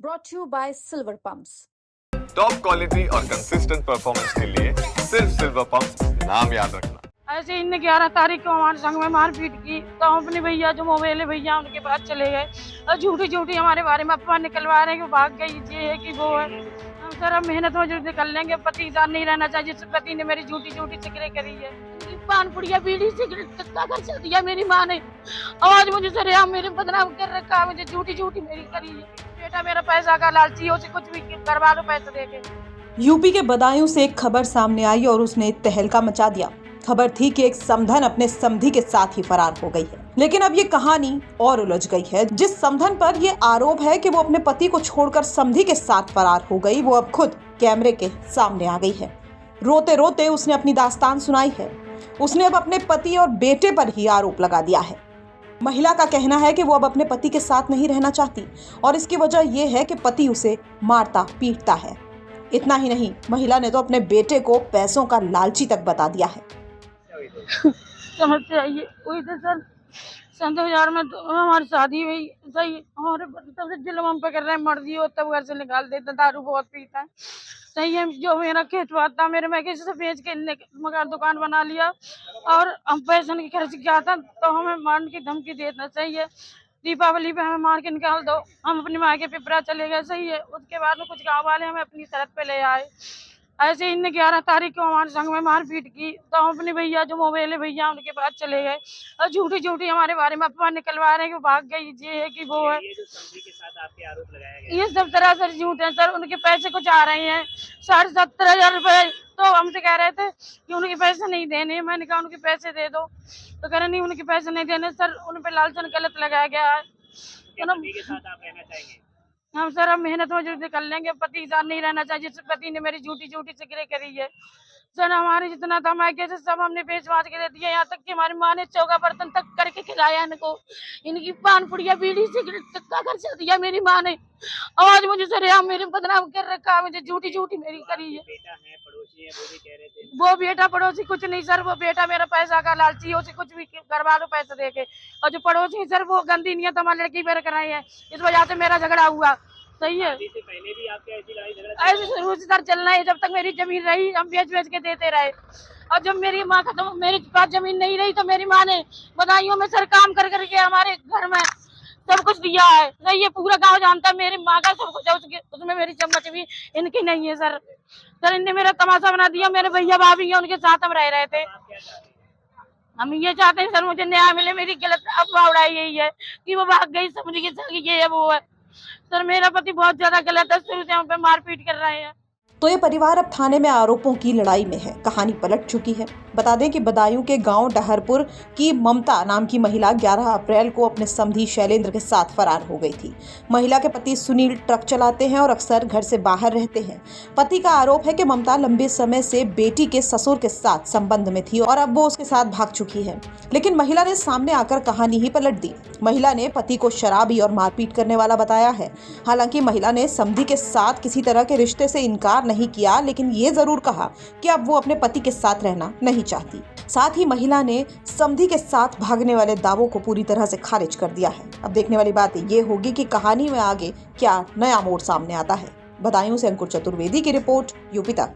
brought to you by Silver Pumps. Top quality और consistent performance के लिए सिर्फ सिल्वर पंप्स नाम याद रखना। ऐसे इनने 11 तारीख को हमारे संग में मारपीट की तो हम अपने भैया जो मोबाइल है भैया उनके पास चले गए और झूठी झूठी हमारे बारे में अफवाह निकलवा रहे हैं कि बाग गई ये है कि वो है। हम सर अब मेहनत मजदूरी निकल लेंगे, पति साथ नहीं रहना चाहिए जिस पति ने मेरी झूठी झूठी सिगरेट करी है। पान पुड़िया बीड़ी सिगरेट तक कर चल दिया मेरी माँ ने। आज मुझे सरेआम मेरे बदनाम कर रखा, मुझे झूठी झूठी मेरी करी है। बेटा मेरा पैसा का लालची है, उसे कुछ भी करवा लो पैसे देके। यूपी के बदायूं से एक खबर सामने आई और उसने तहलका मचा दिया। खबर थी कि एक समधन अपने समधी के साथ ही फरार हो गई है, लेकिन अब ये कहानी और उलझ गई है। जिस समधन पर ये आरोप है कि वो अपने पति को छोड़कर समधी के साथ फरार हो गई, वो अब खुद कैमरे के सामने आ गई है। रोते रोते उसने अपनी दास्तान सुनाई है। उसने अब अपने पति और बेटे पर ही आरोप लगा दिया है। महिला का कहना है कि वो अब अपने पति के साथ नहीं रहना चाहती और इसकी वजह यह है कि पति उसे मारता पीटता है। इतना ही नहीं, महिला ने तो अपने बेटे को पैसों का लालची तक बता दिया है। समझते आइए वही तो सर, सन 2000 में तो हमारी शादी हुई सही, हमारे तब से जुल्म हम पे कर रहे हैं, मर्जी हो तब घर से निकाल देते, दारू बहुत पीता है सही है। जो मेरा खेत था मेरे, मैं किसी से बेच के मकान दुकान बना लिया और हम पैसे की खर्च किया था तो हमें मारने की धमकी देना सही है। दीपावली पे हमें मार के निकाल दो, हम अपनी माँ के पिपरा चले गए सही है। उसके बाद में कुछ गाँव वाले हमें अपनी शरत पे ले आए। ऐसे इनने 11 तारीख को हमारे संग में मारपीट की तो हम अपने भैया जो मोबाइल है भैया उनके पास चले गए और झूठी झूठी हमारे बारे में अफवाह निकलवा रहे हैं कि भाग गई ये है कि वो है। ये जो समधी के साथ आपके आरोप लगाया गया, ये सब तरह से झूठ है सर। उनके पैसे कुछ आ रहे हैं 17,500 रुपए, तो हमसे कह रहे थे कि उनके पैसे नहीं देने। मैंने कहा उनके पैसे दे दो, तो कह रहे नहीं उनके पैसे नहीं देने सर, उन पे लालचन गलत लगाया गया है। समधी के साथ आप रहना चाहेंगे? हम सर अब मेहनत मजदूरी निकल लेंगे, पति साथ नहीं रहना चाहिए जिस पति ने मेरी झूठी झूठी सिगरेट करी है। सर हमारे जितना था मायके से सब हमने बेच बाच के दे दिया, यहाँ तक कि हमारी माँ ने चौका बर्तन तक करके खिलाया इनको। इनकी पान पुड़िया बीड़ी सिगरेट तक का कर चल दिया मेरी माँ ने। आज मुझे सरेआम मेरे बदनाम कर रखा, मुझे झूठी झूठी मेरी करी है। बेटा है, पड़ोसी है, वो भी कह रहे थे। वो बेटा पड़ोसी कुछ नहीं सर, वो बेटा मेरा पैसा का लालची है, उसे कुछ भी करवा लो पैसे देके। और जो पड़ोसी सर वो गंदी नियत हमारी लड़की पर कराई है, इस वजह से मेरा झगड़ा हुआ सही है। से पहले भी आपके ऐसी लड़ाई झगड़ा ऐसे शुरू से सर चलना है, जब तक मेरी जमीन रही हम बेच बेच के देते रहे। और जब मेरी माँ खत्म, मेरे पास जमीन नहीं रही तो मेरी माँ ने बदायूं में सर काम कर करके हमारे घर में सब कुछ दिया है नहीं, ये पूरा गांव जानता है मेरी माँ का सब कुछ है, उसमें मेरी चम्मच भी इनकी नहीं है सर। सर इनने मेरा तमाशा बना दिया। मेरे भैया भाभी है उनके साथ हम रह रहे थे। हम ये चाहते हैं सर मुझे न्याय मिले। मेरी गलत अफवाह उड़ाई यही है कि वो भाग गई, समझ के सर ये है वो है। सर मेरा पति बहुत ज्यादा गलत है, शुरू से हम पे मारपीट कर रहे हैं। तो ये परिवार अब थाने में आरोपों की लड़ाई में है। कहानी पलट चुकी है। बता दें कि बदायूं के गांव डहरपुर की ममता नाम की महिला 11 अप्रैल को अपने समधी शैलेंद्र के साथ फरार हो गई थी। महिला के पति सुनील ट्रक चलाते हैं और अक्सर घर से बाहर रहते हैं। पति का आरोप है कि ममता लंबे समय से बेटी के ससुर के साथ संबंध में थी और अब वो उसके साथ भाग चुकी है। लेकिन महिला ने सामने आकर कहानी ही पलट दी। महिला ने पति को शराबी और मारपीट करने वाला बताया है। हालांकि महिला ने समधी के साथ किसी तरह के रिश्ते से इनकार नहीं किया, लेकिन ये जरूर कहा कि अब वो अपने पति के साथ रहना नहीं चाहती। साथ ही महिला ने समधी के साथ भागने वाले दावों को पूरी तरह से खारिज कर दिया है। अब देखने वाली बात ये होगी कि कहानी में आगे क्या नया मोड़ सामने आता है। बदायूं से अंकुर चतुर्वेदी की रिपोर्ट, यूपी तक।